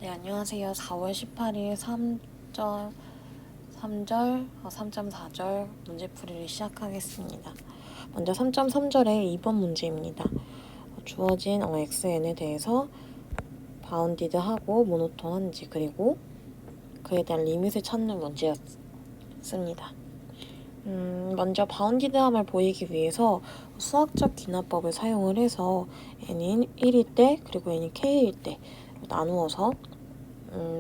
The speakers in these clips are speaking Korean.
네, 안녕하세요. 4월 18일 3.4절 문제풀이를 시작하겠습니다. 먼저 3.3절의 2번 문제입니다. 주어진 xn에 대해서 바운디드하고 모노톤한지 그리고 그에 대한 리밋을 찾는 문제였습니다. 먼저 바운디드함을 보이기 위해서 수학적 기납법을 사용을 해서 n이 1일 때 그리고 n이 k일 때 나누어서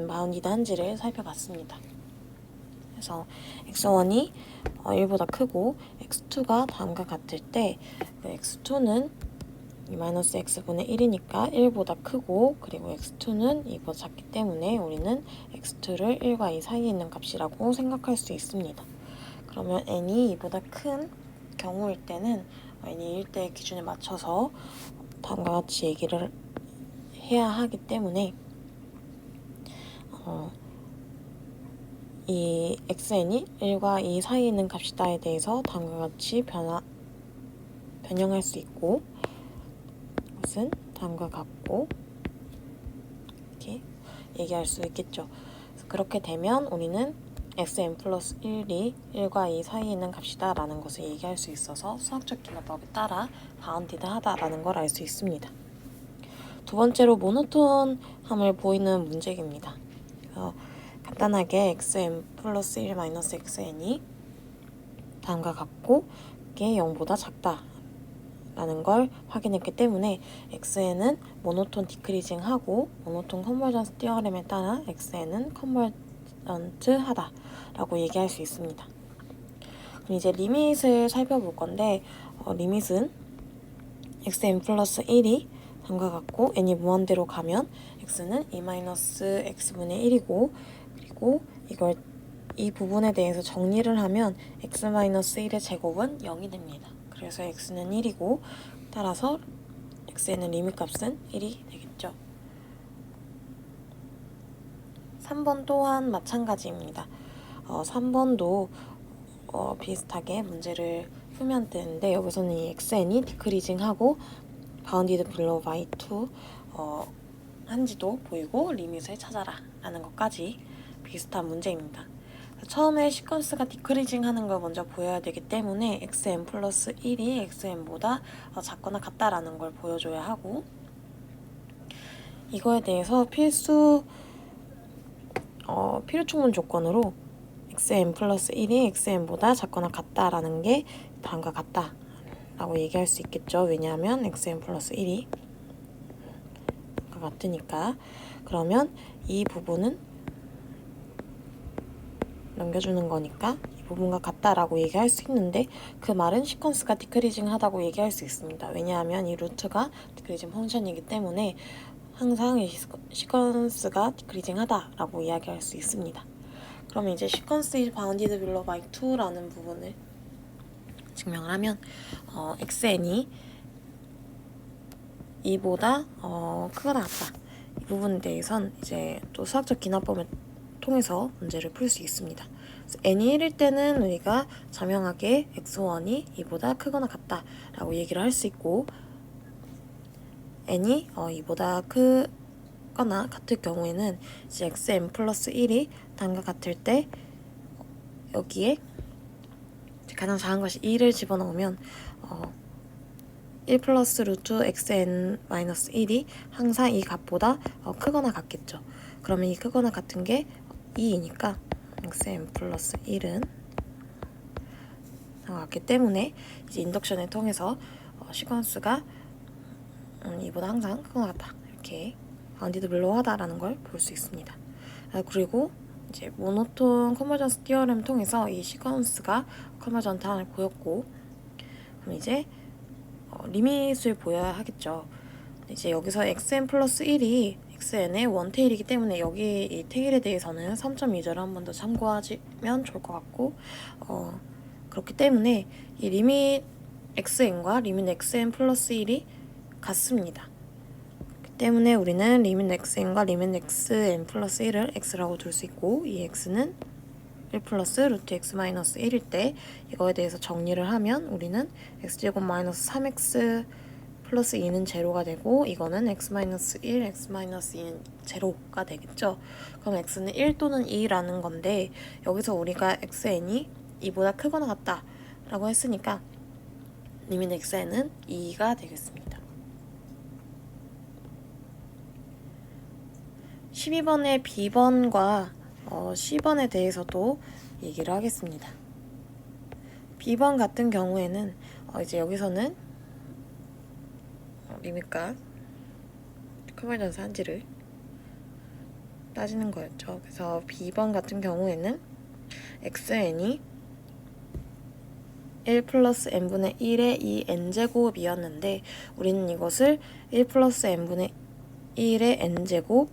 바운디드한지를 살펴봤습니다. 그래서 x1이 1보다 크고 x2가 다음과 같을 때 그 x2는 -x분의 1이니까 1보다 크고 그리고 x2는 2보다 작기 때문에 우리는 x2를 1과 2 사이에 있는 값이라고 생각할 수 있습니다. 그러면 n이 2보다 큰 경우일 때는 n이 1일 때 기준에 맞춰서 다음과 같이 얘기를 해야 하기 때문에 이 xn이 1과 2 사이에 있는 값이다에 대해서 다음과 같이 변형할 수 있고 이것은 다음과 같고 이렇게 얘기할 수 있겠죠. 그래서 그렇게 되면 우리는 xn 플러스 1이 1과 2 사이에 있는 값이다 라는 것을 얘기할 수 있어서 수학적 기납법에 따라 바운디드 하다라는 걸 알 수 있습니다. 두 번째로 모노톤함을 보이는 문제입니다. 간단하게 xn 플러스 1 마이너스 xn이 다음과 같고 이게 0보다 작다 라는 걸 확인했기 때문에 xn은 모노톤 디크리징하고 모노톤 컨버전스 티어렘에 따라 xn은 컨버전트 하다 라고 얘기할 수 있습니다. 그럼 이제 리밋을 살펴볼 건데 리밋은 xn 플러스 1이 다음과 같고 n이 무한대로 가면 x는 2-x분의 1이고 그리고 이 부분에 대해서 정리를 하면 x-1의 제곱은 0이 됩니다. 그래서 x는 1이고 따라서 xn의 리밋 값은 1이 되겠죠. 3번 또한 마찬가지입니다. 3번도 비슷하게 문제를 풀면 되는데 여기서는 이 xn이 디크리징하고 바운디드 빌로우 바이 2 한지도 보이고 리밋을 찾아라 라는 것까지 비슷한 문제입니다. 처음에 시퀀스가 디크리징 하는 걸 먼저 보여야 되기 때문에 xn 플러스 1이 xn보다 작거나 같다라는 걸 보여줘야 하고 이거에 대해서 필요충분 조건으로 xn 플러스 1이 xn보다 작거나 같다라는 게 다음과 같다 라고 얘기할 수 있겠죠. 왜냐하면 xn 플러스 1이 같으니까. 그러면 이 부분은 넘겨주는 거니까 이 부분과 같다라고 얘기할 수 있는데 그 말은 시퀀스가 디크리징 하다고 얘기할 수 있습니다. 왜냐하면 이 루트가 디크리징 펑션이기 때문에 항상 이 시퀀스가 디크리징 하다라고 이야기할 수 있습니다. 그러면 이제 시퀀스 is bounded below by 2라는 부분을 증명을 하면 xn이 2보다 크거나 같다. 이 부분에 대해선 이제 또 수학적 기납법을 통해서 문제를 풀 수 있습니다. 그래서 n이 1일 때는 우리가 자명하게 x1이 2보다 크거나 같다 라고 얘기를 할 수 있고 n이 2보다 크거나 같을 경우에는 이제 xn 플러스 1이 다음과 같을 때 여기에 가장 작은 것이 2를 집어넣으면 1 플러스 루트 xn 마이너스 1이 항상 이 값보다 크거나 같겠죠. 그러면 이 크거나 같은 게 2이니까 xn 플러스 1은 같기 때문에 이제 인덕션을 통해서 시퀀스가 2보다 항상 크거나 같다 이렇게 바운디드 빌로우 하다라는 걸 볼 수 있습니다. 그리고 이제 모노톤 컨버전스 티어렘 통해서 이 시퀀스가 컨버전트 하나를 보였고 그럼 이제 리밋을 보여야 하겠죠. 이제 여기서 xn 플러스 1이 xn의 원테일이기 때문에 여기 이 테일에 대해서는 3.2절을 한 번 더 참고하시면 좋을 것 같고 그렇기 때문에 이 리밋 xn과 리밋 xn 플러스 1이 같습니다. 그렇기 때문에 우리는 리밋 xn과 리밋 xn 플러스 1을 x라고 둘 수 있고 이 x는 1 플러스 루트 x 마이너스 1일 때 이거에 대해서 정리를 하면 우리는 x제곱 마이너스 3x 플러스 2는 제로가 되고 이거는 x-1, x-2는 제로가 되겠죠. 그럼 x는 1 또는 2라는 건데 여기서 우리가 xn이 2보다 크거나 같다 라고 했으니까 리밋 xn은 2가 되겠습니다. 12번의 b번과 c번에 대해서도 얘기를 하겠습니다. b번 같은 경우에는 이제 여기서는 리밋과 컨버전스 한지를 따지는 거였죠. 그래서 b번 같은 경우에는 xn이 1 플러스 n분의 1의 2n제곱이었는데 우리는 이것을 1 플러스 n분의 1의 n제곱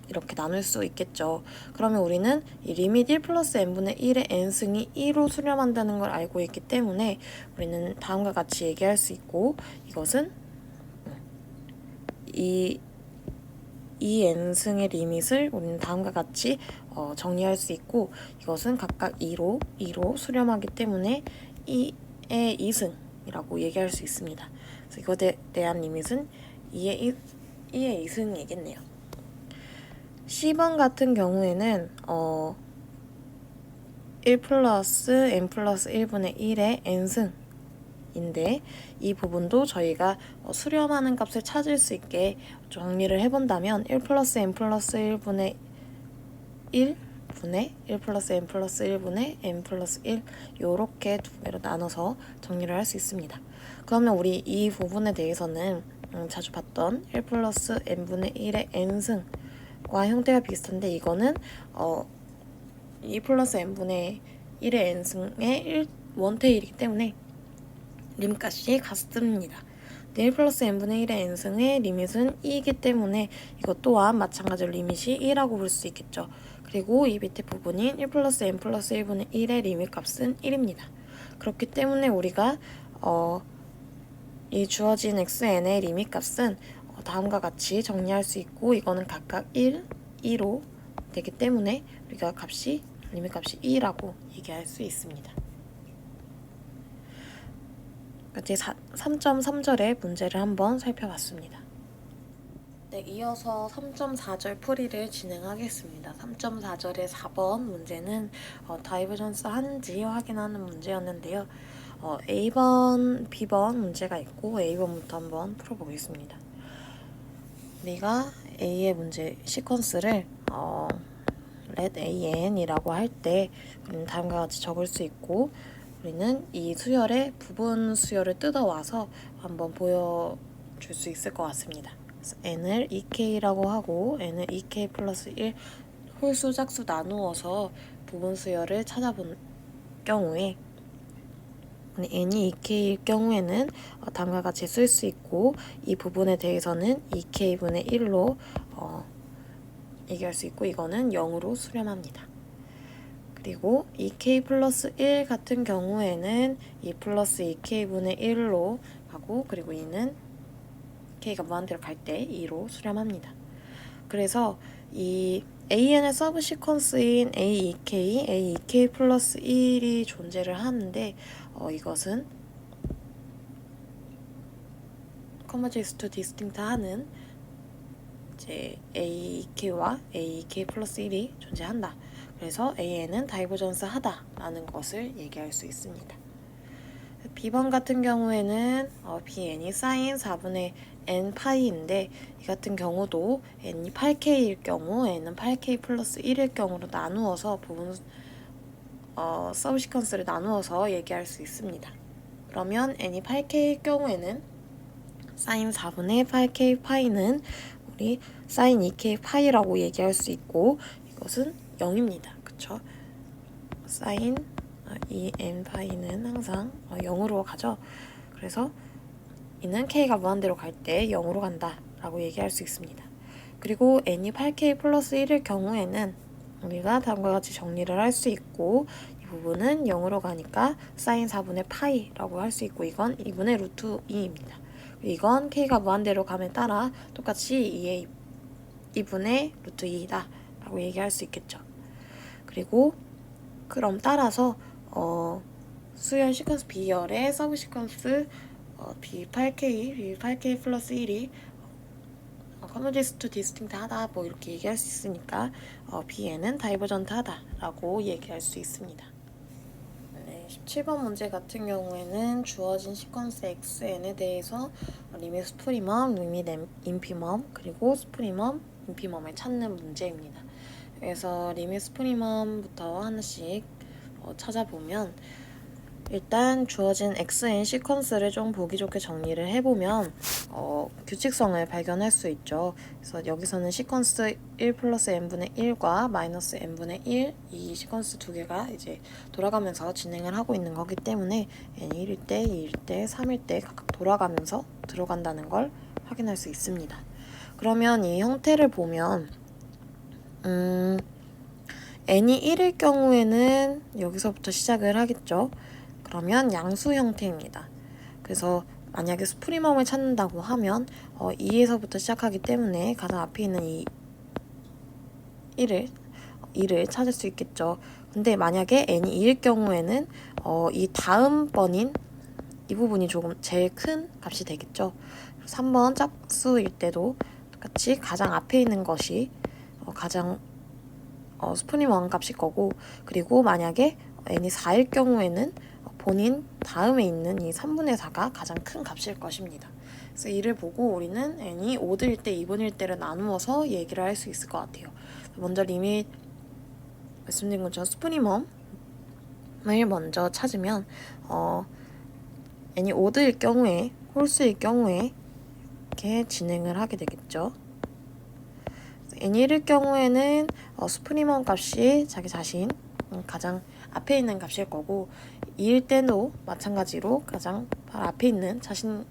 이렇게 나눌 수 있겠죠. 그러면 우리는 이 리밋 1 플러스 n분의 1의 n승이 2로 수렴한다는 걸 알고 있기 때문에 우리는 다음과 같이 얘기할 수 있고 이것은 이 n승의 리밋을 우리는 다음과 같이 정리할 수 있고 이것은 각각 2로 수렴하기 때문에 2의 2승이라고 얘기할 수 있습니다. 그래서 이것에 대한 리밋은 2의 2승이겠네요. C번 같은 경우에는 1 플러스 n 플러스 1분의 1의 n승인데 이 부분도 저희가 수렴하는 값을 찾을 수 있게 정리를 해본다면 1 플러스 n 플러스 1분의 1분의 1 플러스 n 플러스 1분의 n 플러스 1 요렇게 두 개로 나눠서 정리를 할 수 있습니다. 그러면 우리 이 부분에 대해서는 자주 봤던 1 플러스 n분의 1의 n승과 형태가 비슷한데 이거는 2 플러스 n분의 1의 n승의 원테일이기 때문에 리밋 값이 같습니다. 1 플러스 n분의 1의 n승의 리밋은 2이기 때문에 이것 또한 마찬가지로 리밋이 2라고 볼 수 있겠죠. 그리고 이 밑에 부분인 1 플러스 n 플러스 1분의 1의 리밋 값은 1입니다. 그렇기 때문에 우리가 이 주어진 xn의 리밋 값은 다음과 같이 정리할 수 있고 이거는 각각 1, 2로 되기 때문에 우리가 리밋 값이 2라고 얘기할 수 있습니다. 이제 3.3절의 문제를 한번 살펴봤습니다. 네, 이어서 3.4절 풀이를 진행하겠습니다. 3.4절의 4번 문제는 다이버전스 한지 확인하는 문제였는데요. A번, B번 문제가 있고 A번부터 한번 풀어보겠습니다. 우리가 A의 문제 시퀀스를 let AN이라고 할 때 우리는 다음과 같이 적을 수 있고 우리는 이 수열의 부분 수열을 뜯어와서 한번 보여줄 수 있을 것 같습니다. 그래서 n을 2k라고 하고 n을 2k 플러스 1 홀수 짝수 나누어서 부분 수열을 찾아본 경우에 n이 2k일 경우에는 다음과 같이 쓸 수 있고 이 부분에 대해서는 2k분의 1로 얘기할 수 있고 이거는 0으로 수렴합니다. 그리고 2k 플러스 1 같은 경우에는 2 플러스 2k분의 1로 가고 그리고 이는 k가 무한대로 갈 때 2로 수렴합니다. 그래서 이 AN의 서브 시퀀스인 A2K, A2K 플러스 1이 존재를 하는데 이것은 converges to distinct 하는 이제 A2K와 A2K 플러스 1이 존재한다. 그래서 AN은 다이버전스 하다라는 것을 얘기할 수 있습니다. B번 같은 경우에는 BN이 사인 4분의 n 파이인데 이 같은 경우도 n이 8k일 경우 n은 8k 플러스 1일 경우로 나누어서 부분 서브 시퀀스를 나누어서 얘기할 수 있습니다. 그러면 n이 8k일 경우에는 사인 4분의 8k 파이는 우리 사인 2k 파이라고 얘기할 수 있고 이것은 0입니다. 그쵸? 사인 2n 파이는 항상 0으로 가죠. 그래서 이는 k가 무한대로 갈 때 0으로 간다 라고 얘기할 수 있습니다. 그리고 n이 8k 플러스 1일 경우에는 우리가 다음과 같이 정리를 할 수 있고 이 부분은 0으로 가니까 사인 4분의 파이라고 할 수 있고 이건 2분의 루트 2입니다. 이건 k가 무한대로 감에 따라 똑같이 2분의 루트 2이다 라고 얘기할 수 있겠죠. 그리고 그럼 따라서 수열 시퀀스 B열의 서브 시퀀스 B8K 플러스 1이 커뮤니스트 디스팅트 하다 뭐 이렇게 얘기할 수 있으니까 B에는 다이버전트 하다라고 얘기할 수 있습니다. 네, 17번 문제 같은 경우에는 주어진 시퀀스 XN에 대해서 리밋 스프리멈, 리밋 인피멈, 그리고 스프리멈, 인피멈을 찾는 문제입니다. 그래서 리밋 스프리멈부터 하나씩 찾아보면 일단 주어진 XN 시퀀스를 좀 보기 좋게 정리를 해보면 규칙성을 발견할 수 있죠. 그래서 여기서는 시퀀스 1 플러스 n분의 1과 마이너스 n분의 1 이 시퀀스 두 개가 이제 돌아가면서 진행을 하고 있는 거기 때문에 n이 1일 때, 2일 때, 3일 때 각각 돌아가면서 들어간다는 걸 확인할 수 있습니다. 그러면 이 형태를 보면 n이 1일 경우에는 여기서부터 시작을 하겠죠. 그러면 양수 형태입니다. 그래서 만약에 스프리멈을 찾는다고 하면 2에서부터 시작하기 때문에 가장 앞에 있는 이 2를 찾을 수 있겠죠. 근데 만약에 n이 2일 경우에는 이 다음 번인 이 부분이 조금 제일 큰 값이 되겠죠. 3번 짝수일 때도 똑같이 가장 앞에 있는 것이 가장 스프리멈 값일 거고, 그리고 만약에 n이 4일 경우에는 본인 다음에 있는 이 3분의 4가 가장 큰 값일 것입니다. 그래서 이를 보고 우리는 n이 5일 때, 2분일 때를 나누어서 얘기를 할 수 있을 것 같아요. 먼저 리밋 말씀드린 것처럼 스프리멈을 먼저 찾으면 n이 오드일 경우에, 홀수일 경우에 이렇게 진행을 하게 되겠죠. n이 1일 경우에는 스프리멈 값이 자기 자신 가장 앞에 있는 값일 거고, 2일 때도 마찬가지로 가장 바로 앞에 있는 자신을겠죠.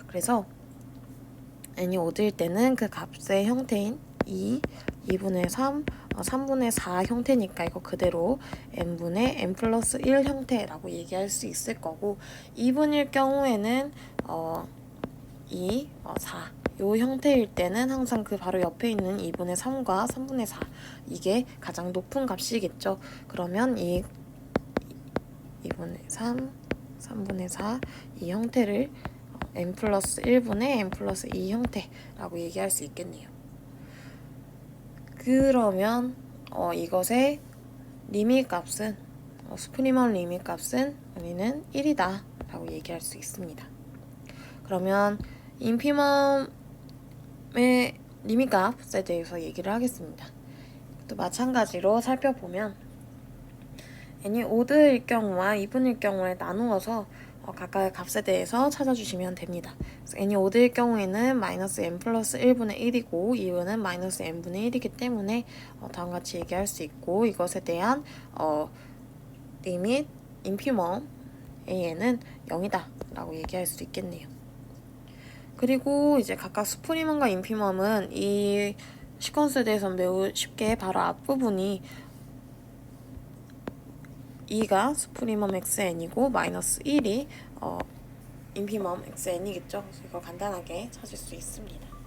그래서 n이 5일 때는 그 값의 형태인 2분의 3, 3분의 4 형태니까 이거 그대로 n분의 n 플러스 1 형태라고 얘기할 수 있을 거고, 2분일 경우에는 2, 4 요 형태일 때는 항상 그 바로 옆에 있는 2분의 3과 3분의 4 이게 가장 높은 값이겠죠. 그러면 이 2분의 3, 3분의 4 이 형태를 n 플러스 1분의 n 플러스 2 형태라고 얘기할 수 있겠네요. 그러면 이것의 리밋 값은 스프리멈 리밋 값은 우리는 1이다 라고 얘기할 수 있습니다. 그러면 인피멈의 리밋 값에 대해서 얘기를 하겠습니다. 또 마찬가지로 살펴보면 n이 오드일 경우와 이분일 경우에 나누어서 각각의 값에 대해서 찾아주시면 됩니다. 그래서 n이 오드일 경우에는 마이너스 n 플러스 1분의 1이고 이유는 마이너스 n분의 1이기 때문에 다음과 같이 얘기할 수 있고, 이것에 대한 리밋 인피멈 a는 0이다 라고 얘기할 수 있겠네요. 그리고 이제 각각 스프리멈과 인피멈은 이 시퀀스에 대해서는 매우 쉽게 바로 앞부분이 2가 스프리멈 xn이고 마이너스 1이 인피멈 xn이겠죠. 그래서 이거 간단하게 찾을 수 있습니다.